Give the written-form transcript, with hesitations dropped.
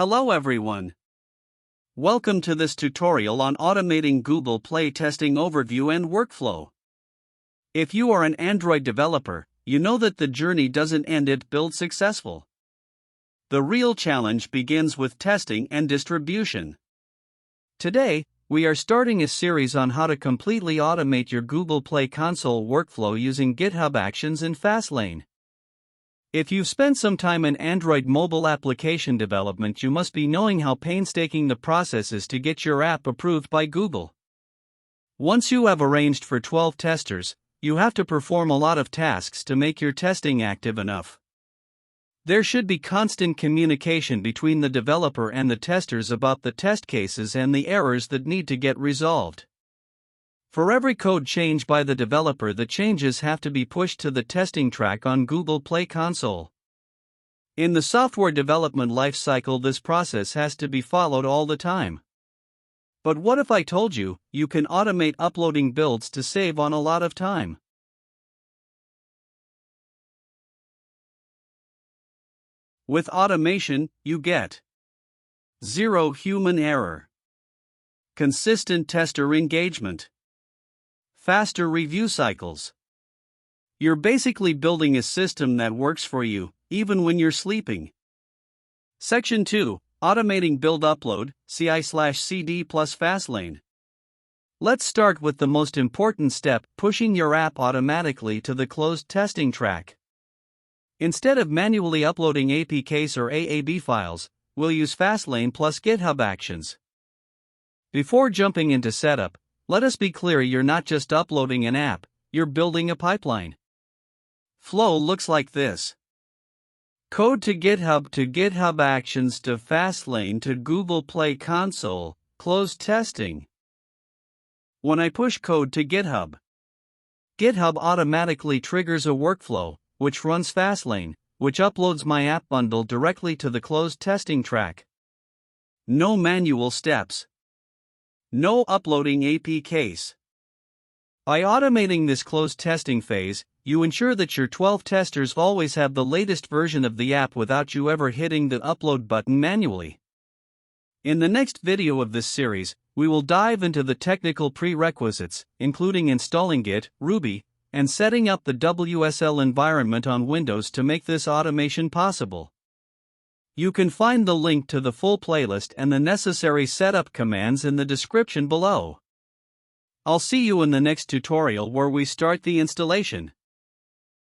Hello everyone. Welcome to this tutorial on automating Google Play testing overview and workflow. If you are an Android developer, you know that the journey doesn't end at build successful. The real challenge begins with testing and distribution. Today, we are starting a series on how to completely automate your Google Play console workflow using GitHub Actions and Fastlane. If you've spent some time in Android mobile application development, you must be knowing how painstaking the process is to get your app approved by Google. Once you have arranged for 12 testers, you have to perform a lot of tasks to make your testing active enough. There should be constant communication between the developer and the testers about the test cases and the errors that need to get resolved. For every code change by the developer, the changes have to be pushed to the testing track on Google Play Console. In the software development lifecycle, this process has to be followed all the time. But what if I told you, you can automate uploading builds to save on a lot of time? With automation, you get 0 human error, consistent tester engagement, faster review cycles. You're basically building a system that works for you, even when you're sleeping. Section 2. Automating Build Upload, CI/CD plus Fastlane. Let's start with the most important step, pushing your app automatically to the closed testing track. Instead of manually uploading APKs or AAB files, we'll use Fastlane plus GitHub Actions. Before jumping into setup, let us be clear, you're not just uploading an app, you're building a pipeline. Flow looks like this. Code to GitHub Actions to Fastlane to Google Play Console, closed testing. When I push code to GitHub, GitHub automatically triggers a workflow, which runs Fastlane, which uploads my app bundle directly to the closed testing track. No manual steps. No uploading APKs. By automating this closed testing phase, you ensure that your 12 testers always have the latest version of the app without you ever hitting the upload button manually. In the next video of this series, we will dive into the technical prerequisites, including installing Git, Ruby, and setting up the WSL environment on Windows to make this automation possible. You can find the link to the full playlist and the necessary setup commands in the description below. I'll see you in the next tutorial where we start the installation.